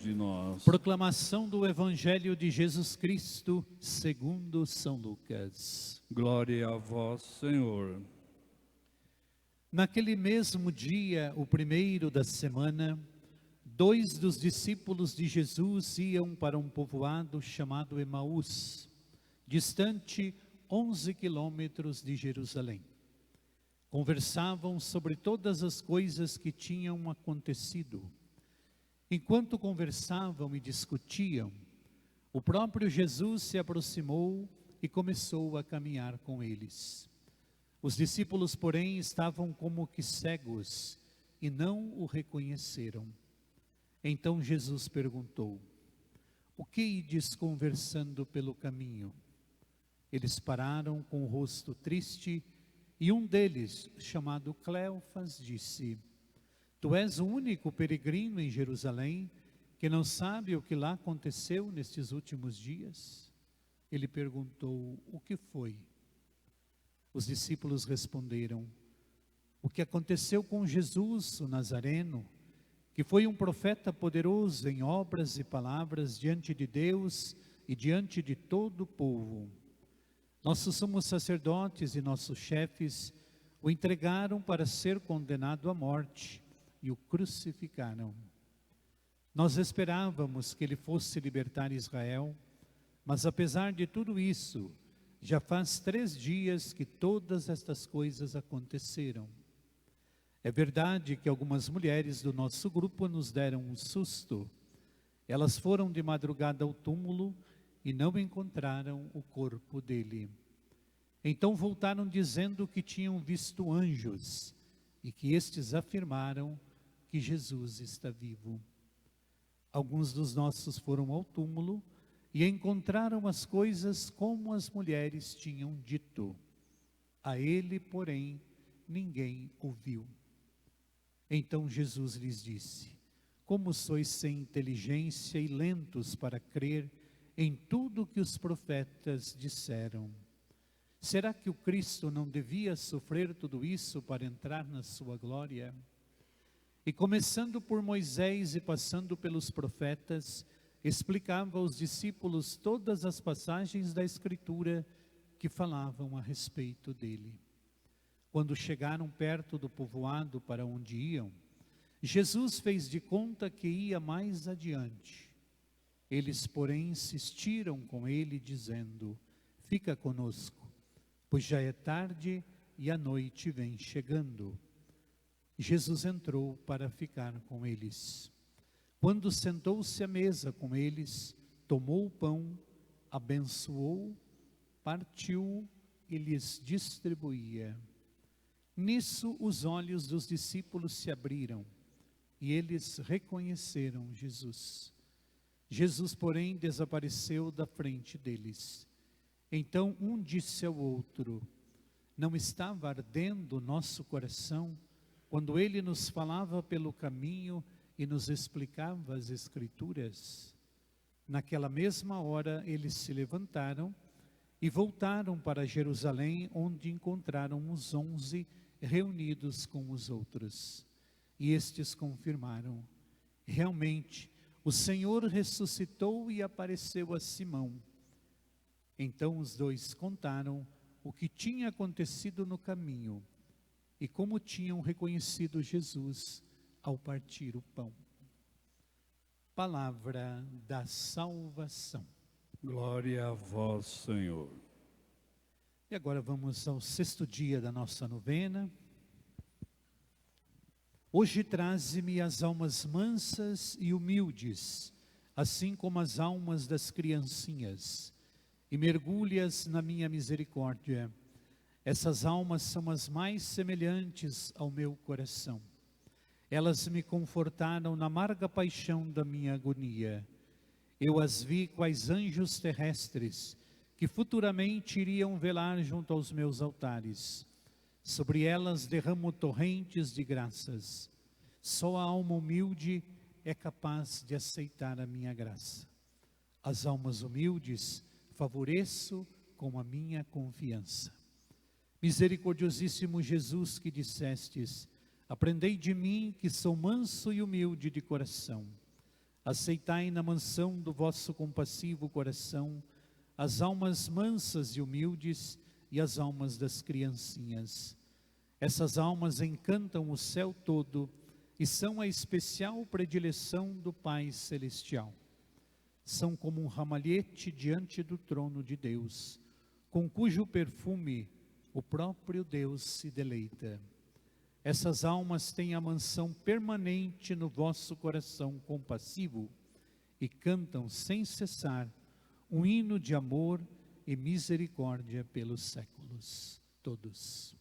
de nós. Proclamação do Evangelho de Jesus Cristo, segundo São Lucas. Glória a vós, Senhor. Naquele mesmo dia, o primeiro da semana, 2 dos discípulos de Jesus iam para um povoado chamado Emaús, distante 11 quilômetros de Jerusalém. Conversavam sobre todas as coisas que tinham acontecido. Enquanto conversavam e discutiam, o próprio Jesus se aproximou e começou a caminhar com eles. Os discípulos, porém, estavam como que cegos e não o reconheceram. Então Jesus perguntou: "O que ides conversando pelo caminho?" Eles pararam com o rosto triste e um deles, chamado Cleofas, disse: "Tu és o único peregrino em Jerusalém que não sabe o que lá aconteceu nestes últimos dias?" Ele perguntou: "O que foi?" Os discípulos responderam: "O que aconteceu com Jesus, o Nazareno, que foi um profeta poderoso em obras e palavras diante de Deus e diante de todo o povo. Nossos sumos sacerdotes e nossos chefes o entregaram para ser condenado à morte e o crucificaram. Nós esperávamos que ele fosse libertar Israel, mas apesar de tudo isso, já faz 3 dias que todas estas coisas aconteceram. É verdade que algumas mulheres do nosso grupo nos deram um susto. Elas foram de madrugada ao túmulo e não encontraram o corpo dele. Então voltaram dizendo que tinham visto anjos e que estes afirmaram que Jesus está vivo. Alguns dos nossos foram ao túmulo e encontraram as coisas como as mulheres tinham dito. A ele, porém, ninguém o viu." Então Jesus lhes disse: "Como sois sem inteligência e lentos para crer em tudo o que os profetas disseram? Será que o Cristo não devia sofrer tudo isso para entrar na sua glória?" E começando por Moisés e passando pelos profetas, explicava aos discípulos todas as passagens da Escritura que falavam a respeito dele. Quando chegaram perto do povoado para onde iam, Jesus fez de conta que ia mais adiante. Eles, porém, insistiram com ele, dizendo: "Fica conosco, pois já é tarde e a noite vem chegando." Jesus entrou para ficar com eles. Quando sentou-se à mesa com eles, tomou o pão, abençoou, partiu e lhes distribuía. Nisso os olhos dos discípulos se abriram e eles reconheceram Jesus. Jesus, porém, desapareceu da frente deles. Então um disse ao outro: "Não estava ardendo o nosso coração quando ele nos falava pelo caminho e nos explicava as Escrituras?" Naquela mesma hora eles se levantaram e voltaram para Jerusalém, onde encontraram os 11 reunidos com os outros. E estes confirmaram: "Realmente, o Senhor ressuscitou e apareceu a Simão." Então os 2 contaram o que tinha acontecido no caminho e como tinham reconhecido Jesus ao partir o pão. Palavra da salvação. Glória a vós, Senhor. E agora vamos ao 6º dia da nossa novena. Hoje traze-me as almas mansas e humildes, assim como as almas das criancinhas, e mergulhe-as na minha misericórdia. Essas almas são as mais semelhantes ao meu coração. Elas me confortaram na amarga paixão da minha agonia. Eu as vi quais anjos terrestres, que futuramente iriam velar junto aos meus altares. Sobre elas derramo torrentes de graças. Só a alma humilde é capaz de aceitar a minha graça. As almas humildes favoreço com a minha confiança. Misericordiosíssimo Jesus, que dissestes: "Aprendei de mim, que sou manso e humilde de coração." Aceitai na mansão do vosso compassivo coração as almas mansas e humildes e as almas das criancinhas. Essas almas encantam o céu todo e são a especial predileção do Pai Celestial. São como um ramalhete diante do trono de Deus, com cujo perfume o próprio Deus se deleita. Essas almas têm a mansão permanente no vosso coração compassivo e cantam sem cessar um hino de amor e misericórdia pelos séculos todos.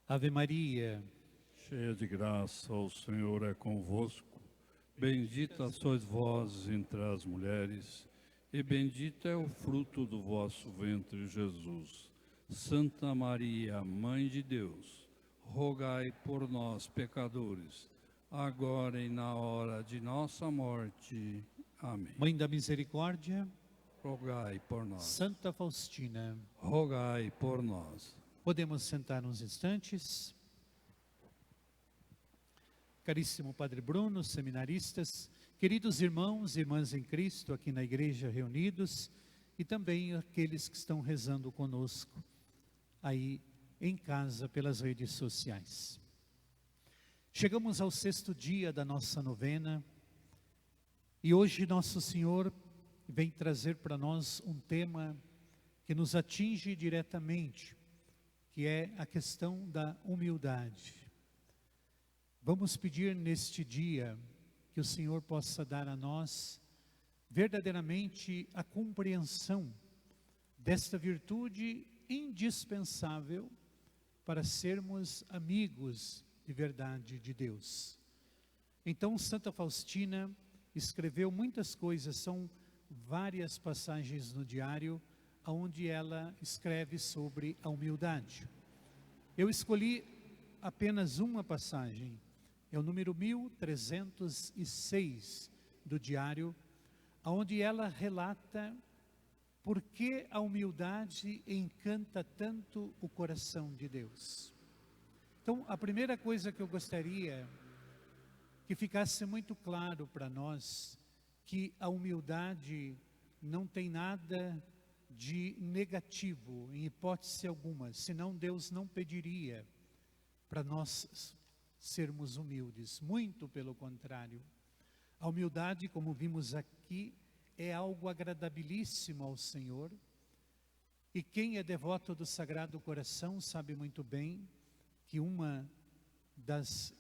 Ave Maria, Cheia de graça, o Senhor é convosco. Bendita sois vós entre as mulheres, e bendito é o fruto do vosso ventre, Jesus. Santa Maria, Mãe de Deus, rogai por nós, pecadores, agora e na hora de nossa morte. Amém. Mãe da Misericórdia, Rogai por nós. Santa Faustina, Rogai por nós. podemos sentar uns instantes. Caríssimo Padre Bruno, seminaristas, queridos irmãos e irmãs em Cristo aqui na igreja reunidos, e também aqueles que estão rezando conosco aí em casa pelas redes sociais. Chegamos ao 6º dia da nossa novena e hoje Nosso Senhor vem trazer para nós um tema que nos atinge diretamente, que é a questão da humildade. Vamos pedir neste dia que o Senhor possa dar a nós verdadeiramente a compreensão desta virtude indispensável para sermos amigos de verdade de Deus. Então, Santa Faustina escreveu muitas coisas, são várias passagens no diário, onde ela escreve sobre a humildade. Eu escolhi apenas uma passagem, é o número 1306 do diário, onde ela relata por que a humildade encanta tanto o coração de Deus. Então, a primeira coisa que eu gostaria que ficasse muito claro para nós, que a humildade não tem nada de negativo, em hipótese alguma, senão Deus não pediria para nós sermos humildes, muito pelo contrário. A humildade, como vimos aqui, é algo agradabilíssimo ao Senhor, e quem é devoto do Sagrado Coração sabe muito bem que uma das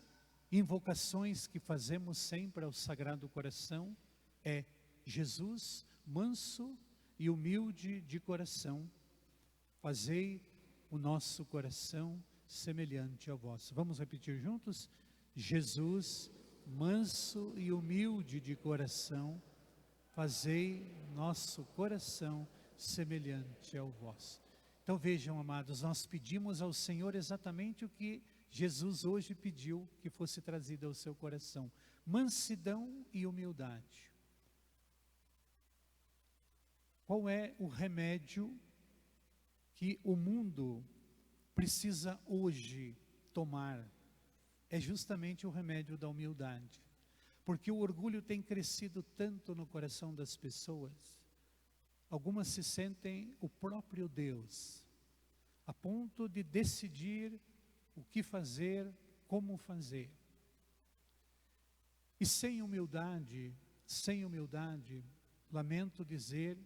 invocações que fazemos sempre ao Sagrado Coração é: Jesus, manso e humilde de coração, fazei o nosso coração semelhante ao vosso. Vamos repetir juntos? Jesus, manso e humilde de coração, fazei nosso coração semelhante ao vosso. Então vejam, amados, nós pedimos ao Senhor exatamente o que Jesus hoje pediu que fosse trazido ao seu coração: mansidão e humildade. Qual é o remédio que o mundo precisa hoje tomar? É justamente o remédio da humildade. Porque o orgulho tem crescido tanto no coração das pessoas. Algumas se sentem o próprio Deus, a ponto de decidir o que fazer, como fazer. E sem humildade, lamento dizer,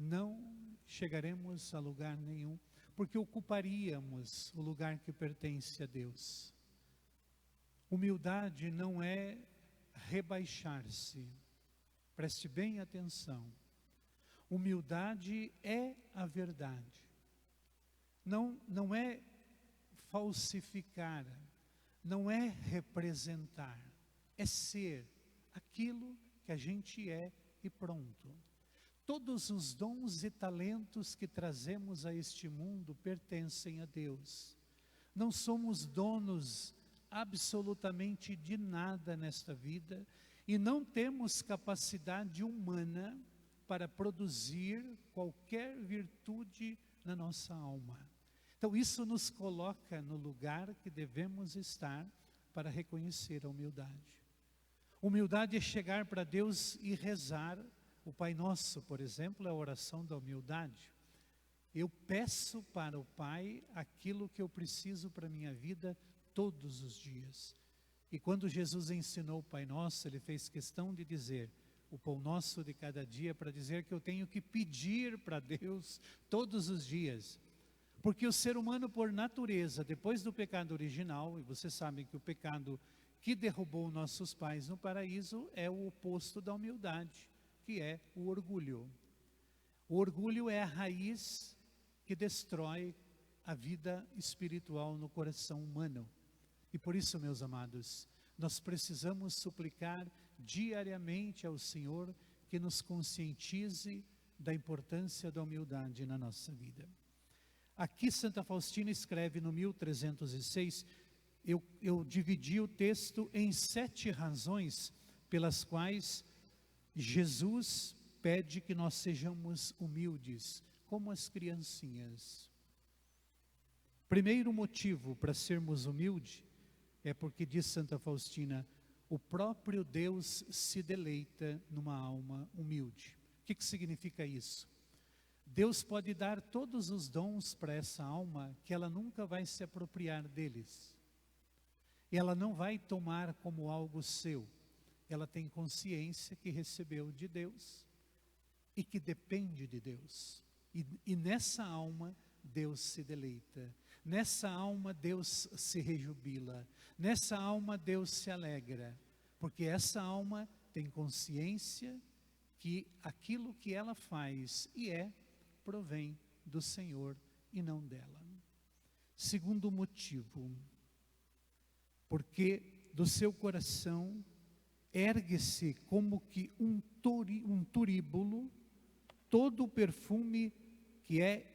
não chegaremos a lugar nenhum, porque ocuparíamos o lugar que pertence a Deus. Humildade não é rebaixar-se. Preste bem atenção. Humildade é a verdade. Não é falsificar, não é representar, é ser aquilo que a gente é e pronto. Todos os dons e talentos que trazemos a este mundo pertencem a Deus. Não somos donos absolutamente de nada nesta vida e não temos capacidade humana para produzir qualquer virtude na nossa alma. Então isso nos coloca no lugar que devemos estar para reconhecer a humildade. Humildade é chegar para Deus e rezar. O Pai Nosso, por exemplo, é a oração da humildade. Eu peço para o Pai aquilo que eu preciso para a minha vida todos os dias. E quando Jesus ensinou o Pai Nosso, Ele fez questão de dizer o pão nosso de cada dia, para dizer que eu tenho que pedir para Deus todos os dias. Porque o ser humano, por natureza, depois do pecado original, e vocês sabem que o pecado que derrubou nossos pais no paraíso é o oposto da humildade, que é o orgulho. O orgulho é a raiz que destrói a vida espiritual no coração humano. E por isso, meus amados, nós precisamos suplicar diariamente ao Senhor que nos conscientize da importância da humildade na nossa vida. Aqui Santa Faustina escreve no 1306, eu dividi o texto em 7 razões pelas quais Jesus pede que nós sejamos humildes, como as criancinhas. Primeiro motivo para sermos humildes é porque, diz Santa Faustina, o próprio Deus se deleita numa alma humilde. O que significa isso? Deus pode dar todos os dons para essa alma, que ela nunca vai se apropriar deles. E ela não vai tomar como algo seu. Ela tem consciência que recebeu de Deus e que depende de Deus. E nessa alma Deus se deleita. Nessa alma Deus se rejubila. Nessa alma Deus se alegra. Porque essa alma tem consciência que aquilo que ela faz e provém do Senhor e não dela. Segundo motivo, porque do seu coração ergue-se como que um turíbulo, todo o perfume que é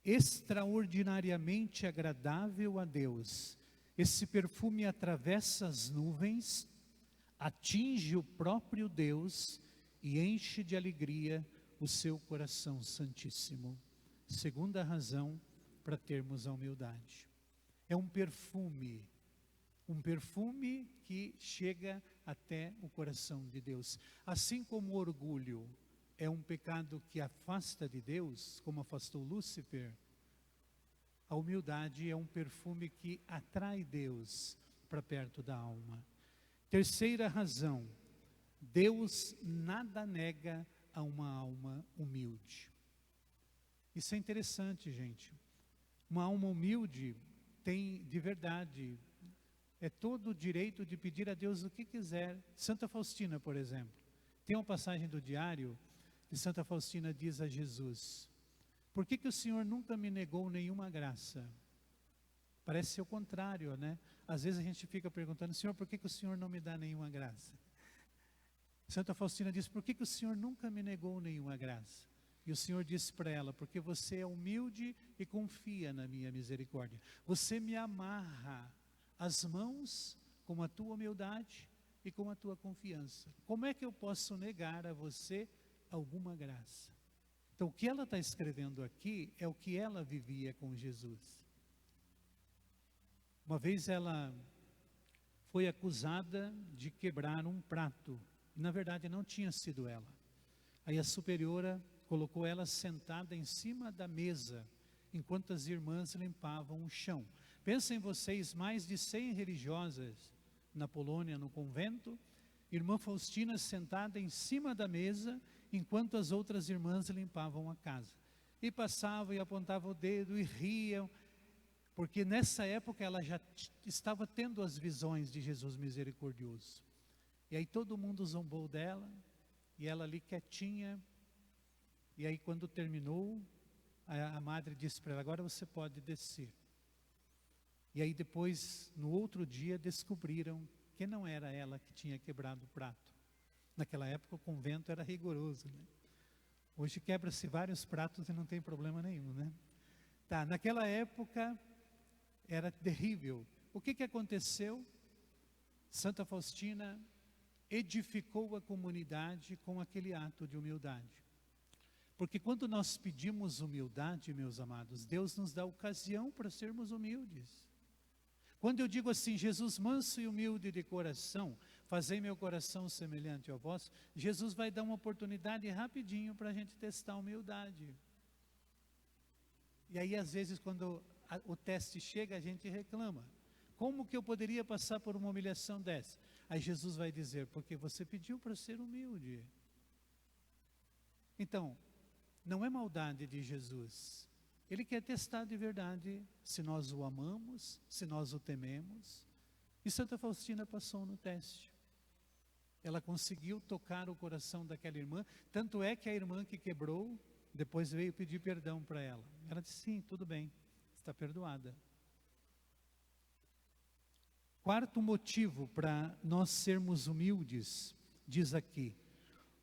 extraordinariamente agradável a Deus. Esse perfume atravessa as nuvens, atinge o próprio Deus e enche de alegria o seu coração santíssimo. Segunda razão para termos a humildade. É um perfume que chega até o coração de Deus. Assim como o orgulho é um pecado que afasta de Deus, como afastou Lúcifer, a humildade é um perfume que atrai Deus para perto da alma. Terceira razão, Deus nada nega a uma alma humilde. Isso é interessante, gente. Uma alma humilde tem de verdade, todo o direito de pedir a Deus o que quiser. Santa Faustina, por exemplo, tem uma passagem do diário que Santa Faustina diz a Jesus: por que o Senhor nunca me negou nenhuma graça? Parece ser o contrário, né? Às vezes a gente fica perguntando: Senhor, por que o Senhor não me dá nenhuma graça? Santa Faustina diz: por que o Senhor nunca me negou nenhuma graça? E o Senhor disse para ela: porque você é humilde e confia na minha misericórdia. Você me amarra as mãos com a tua humildade e com a tua confiança. Como é que eu posso negar a você alguma graça? Então o que ela está escrevendo aqui é o que ela vivia com Jesus. Uma vez ela foi acusada de quebrar um prato. Na verdade não tinha sido ela. Aí a superiora colocou ela sentada em cima da mesa, enquanto as irmãs limpavam o chão. Pensem vocês, mais de 100 religiosas na Polônia, no convento, irmã Faustina sentada em cima da mesa, enquanto as outras irmãs limpavam a casa. E passavam e apontavam o dedo e riam, porque nessa época ela já estava tendo as visões de Jesus misericordioso. E aí todo mundo zombou dela, e ela ali quietinha. E aí quando terminou, a madre disse para ela: agora você pode descer. E aí depois, no outro dia, descobriram que não era ela que tinha quebrado o prato. Naquela época o convento era rigoroso, né? Hoje quebra-se vários pratos e não tem problema nenhum, né? Tá, naquela época era terrível. O que aconteceu? Santa Faustina edificou a comunidade com aquele ato de humildade. Porque quando nós pedimos humildade, meus amados, Deus nos dá ocasião para sermos humildes. Quando eu digo assim: Jesus manso e humilde de coração, fazei meu coração semelhante ao vosso, Jesus vai dar uma oportunidade rapidinho para a gente testar a humildade. E aí às vezes quando o teste chega, a gente reclama: como que eu poderia passar por uma humilhação dessa? Aí Jesus vai dizer: porque você pediu para ser humilde. Então, não é maldade de Jesus. Ele quer testar de verdade se nós o amamos, se nós o tememos. E Santa Faustina passou no teste. Ela conseguiu tocar o coração daquela irmã, tanto é que a irmã que quebrou, depois veio pedir perdão para ela. Ela disse: sim, tudo bem, está perdoada. Quarto motivo para nós sermos humildes, diz aqui.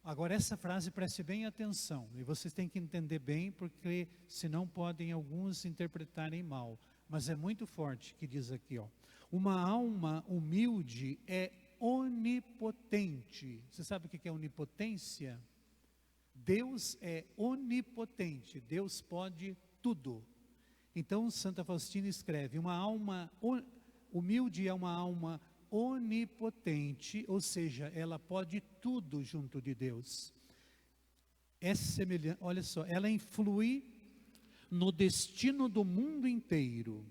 Agora essa frase, preste bem atenção, e vocês têm que entender bem, porque senão podem alguns interpretarem mal. Mas é muito forte que diz aqui, ó: uma alma humilde é onipotente. Você sabe o que é onipotência? Deus é onipotente, Deus pode tudo. Então Santa Faustina escreve: uma alma humilde é uma alma onipotente, ou seja, ela pode tudo junto de Deus. É semelhante, olha só, ela influi no destino do mundo inteiro.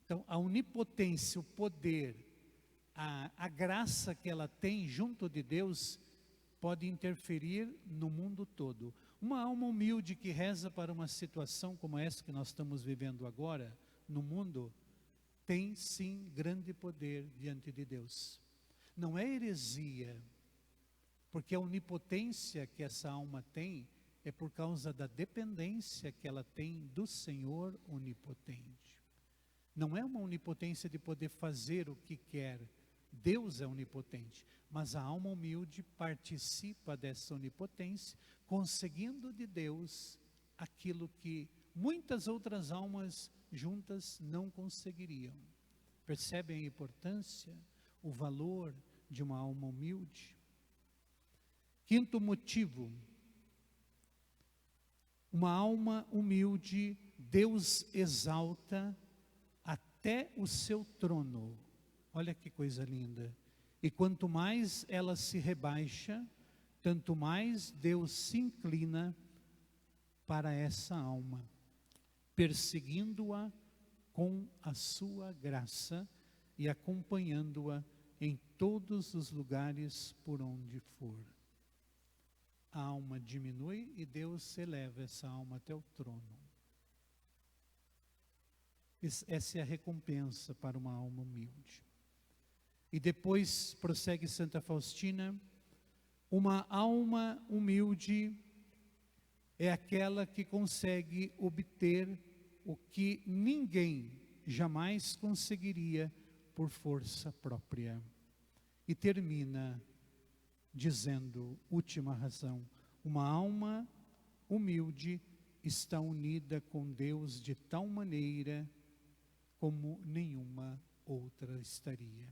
Então, a onipotência, o poder, a graça que ela tem junto de Deus, pode interferir no mundo todo. Uma alma humilde que reza para uma situação como essa que nós estamos vivendo agora, no mundo, tem sim grande poder diante de Deus. Não é heresia, porque a onipotência que essa alma tem é por causa da dependência que ela tem do Senhor onipotente. Não é uma onipotência de poder fazer o que quer. Deus é onipotente, mas a alma humilde participa dessa onipotência, conseguindo de Deus aquilo que muitas outras almas juntas não conseguiriam. Percebem a importância, o valor de uma alma humilde? Quinto motivo: uma alma humilde, Deus exalta até o seu trono. Olha que coisa linda. E quanto mais ela se rebaixa, tanto mais Deus se inclina para essa alma, perseguindo-a com a sua graça e acompanhando-a em todos os lugares por onde for. A alma diminui e Deus eleva essa alma até o trono. Essa é a recompensa para uma alma humilde. E depois prossegue Santa Faustina: uma alma humilde é aquela que consegue obter o que ninguém jamais conseguiria por força própria. E termina dizendo, última razão: uma alma humilde está unida com Deus de tal maneira como nenhuma outra estaria.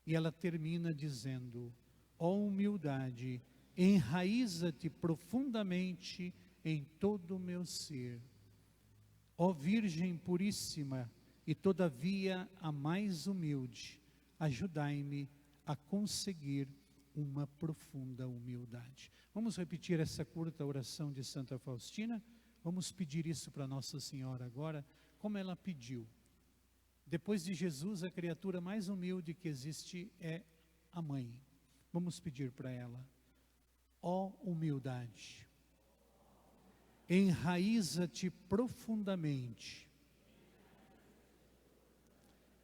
E ela termina dizendo: ó humildade, enraiza-te profundamente em todo o meu ser. Ó Virgem puríssima e todavia a mais humilde, ajudai-me a conseguir uma profunda humildade. Vamos repetir essa curta oração de Santa Faustina? Vamos pedir isso para Nossa Senhora agora, como ela pediu. Depois de Jesus, a criatura mais humilde que existe é a mãe. Vamos pedir para ela: Ó humildade, enraiza-te profundamente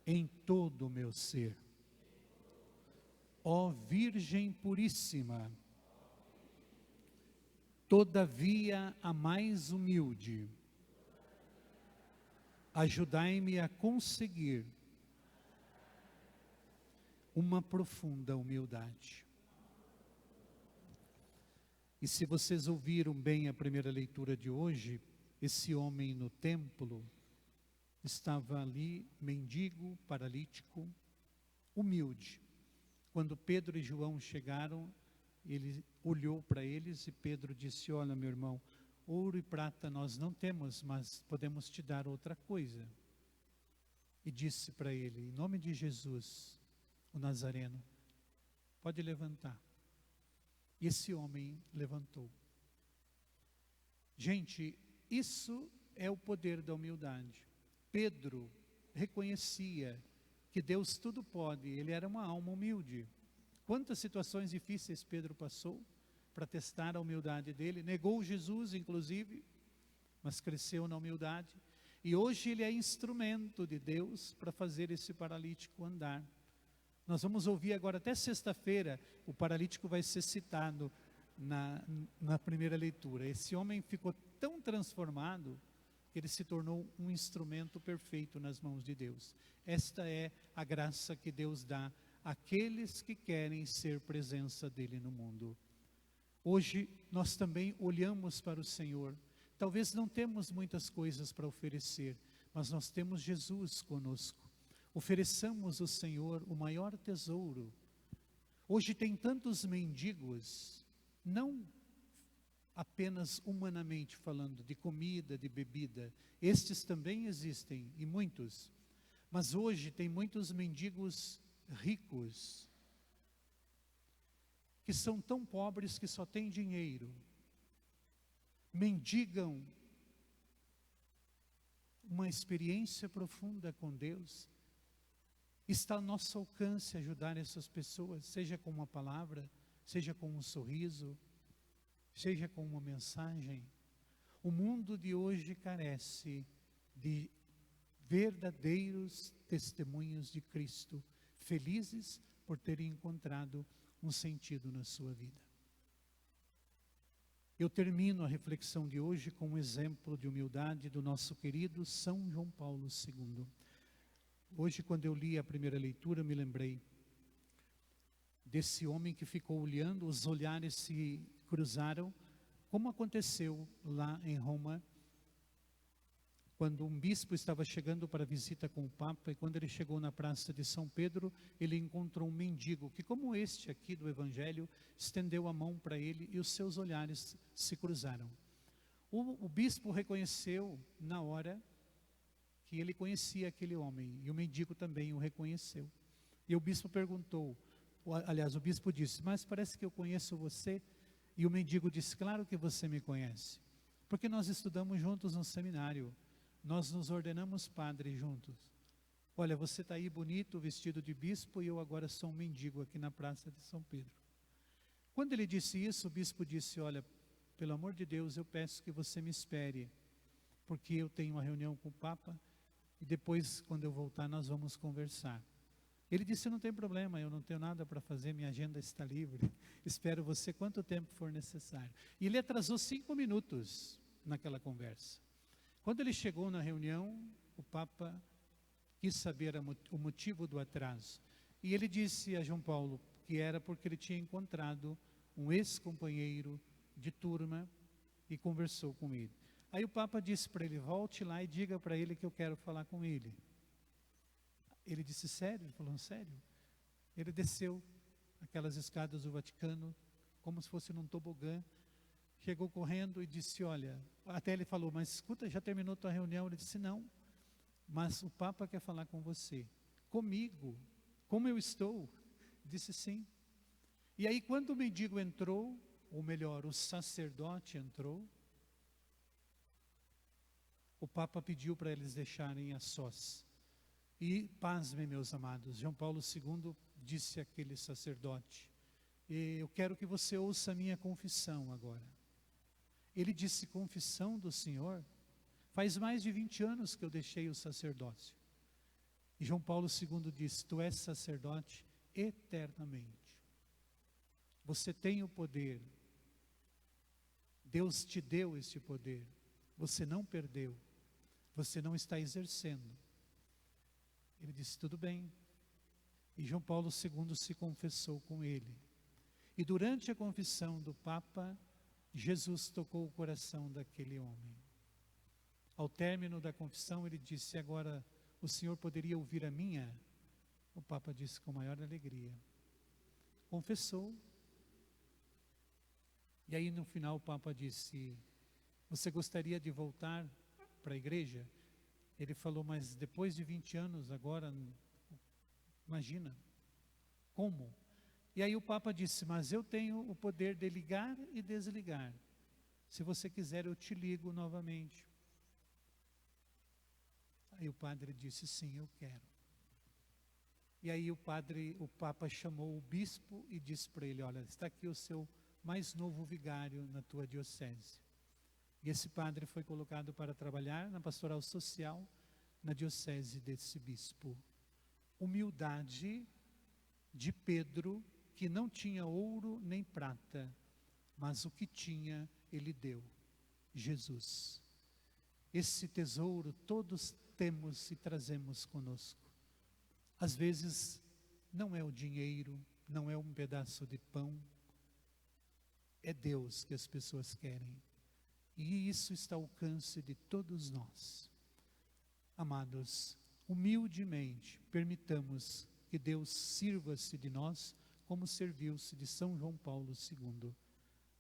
em todo o meu ser. Ó Virgem puríssima, todavia a mais humilde, ajudai-me a conseguir uma profunda humildade. E se vocês ouviram bem a primeira leitura de hoje, esse homem no templo estava ali, mendigo, paralítico, humilde. Quando Pedro e João chegaram, ele olhou para eles e Pedro disse: olha, meu irmão, ouro e prata nós não temos, mas podemos te dar outra coisa. E disse para ele, em nome de Jesus, o Nazareno, pode levantar. E esse homem levantou. Gente, isso é o poder da humildade. Pedro reconhecia que Deus tudo pode, ele era uma alma humilde. Quantas situações difíceis Pedro passou para testar a humildade dele, negou Jesus inclusive, mas cresceu na humildade. E hoje ele é instrumento de Deus para fazer esse paralítico andar. Nós vamos ouvir agora, até sexta-feira, o paralítico vai ser citado na primeira leitura. Esse homem ficou tão transformado que ele se tornou um instrumento perfeito nas mãos de Deus. Esta é a graça que Deus dá àqueles que querem ser presença dele no mundo. Hoje nós também olhamos para o Senhor. Talvez não temos muitas coisas para oferecer, mas nós temos Jesus conosco. Ofereçamos ao Senhor o maior tesouro. Hoje tem tantos mendigos, não apenas humanamente falando, de comida, de bebida. Estes também existem, e muitos. Mas hoje tem muitos mendigos ricos, que são tão pobres que só têm dinheiro. Mendigam uma experiência profunda com Deus. Está ao nosso alcance ajudar essas pessoas, seja com uma palavra, seja com um sorriso, seja com uma mensagem. O mundo de hoje carece de verdadeiros testemunhos de Cristo, felizes por terem encontrado um sentido na sua vida. Eu termino a reflexão de hoje com um exemplo de humildade do nosso querido São João Paulo II. Hoje, quando eu li a primeira leitura, me lembrei desse homem que ficou olhando, os olhares se cruzaram, como aconteceu lá em Roma, quando um bispo estava chegando para visita com o Papa, e quando ele chegou na praça de São Pedro, ele encontrou um mendigo, que como este aqui do Evangelho, estendeu a mão para ele e os seus olhares se cruzaram. O bispo reconheceu na hora que ele conhecia aquele homem, e o mendigo também o reconheceu. E o bispo perguntou, aliás, o bispo disse, mas parece que eu conheço você. E o mendigo disse, claro que você me conhece, porque nós estudamos juntos no seminário, nós nos ordenamos padres juntos. Olha, você está aí bonito, vestido de bispo, e eu agora sou um mendigo aqui na praça de São Pedro. Quando ele disse isso, o bispo disse, olha, pelo amor de Deus, eu peço que você me espere, porque eu tenho uma reunião com o Papa, e depois, quando eu voltar, nós vamos conversar. Ele disse, não tem problema, eu não tenho nada para fazer, minha agenda está livre, espero você quanto tempo for necessário. E ele atrasou 5 minutos naquela conversa. Quando ele chegou na reunião, o Papa quis saber o motivo do atraso. E ele disse a João Paulo que era porque ele tinha encontrado um ex-companheiro de turma e conversou com ele. Aí o Papa disse para ele, volte lá e diga para ele que eu quero falar com ele. Ele disse, sério? Ele falou, sério? Ele desceu aquelas escadas do Vaticano, como se fosse num tobogã, chegou correndo e disse, olha, até ele falou, mas escuta, já terminou tua reunião? Ele disse, não, mas o Papa quer falar com você. Comigo? Como eu estou? Disse, sim. E aí quando o mendigo entrou, ou melhor, o sacerdote entrou, o Papa pediu para eles deixarem a sós. E pasmem, meus amados, João Paulo II disse àquele sacerdote, E eu quero que você ouça a minha confissão agora. Ele disse: confissão do Senhor? Faz mais de 20 anos que eu deixei o sacerdócio. E João Paulo II disse: tu és sacerdote eternamente. Você tem o poder. Deus te deu esse poder. Você não perdeu. Você não está exercendo. Ele disse: tudo bem. E João Paulo II se confessou com ele. E durante a confissão do Papa, Jesus tocou o coração daquele homem. Ao término da confissão, ele disse: agora o senhor poderia ouvir a minha? O Papa disse com maior alegria. Confessou. E aí no final o Papa disse: você gostaria de voltar para a igreja? Ele falou: mas depois de 20 anos agora, imagina, como? E aí o Papa disse: mas eu tenho o poder de ligar e desligar. Se você quiser, eu te ligo novamente. Aí o padre disse: sim, eu quero. E aí o Papa chamou o bispo e disse para ele: olha, está aqui o seu mais novo vigário na tua diocese. E esse padre foi colocado para trabalhar na pastoral social na diocese desse bispo. Humildade de Pedro, que não tinha ouro nem prata, mas o que tinha ele deu: Jesus. Esse tesouro todos temos e trazemos conosco. Às vezes não é o dinheiro, não é um pedaço de pão, é Deus que as pessoas querem. E isso está ao alcance de todos nós. Amados, humildemente permitamos que Deus sirva-se de nós como serviu-se de São João Paulo II,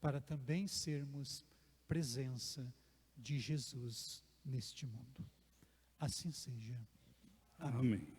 para também sermos presença de Jesus neste mundo. Assim seja. Amém.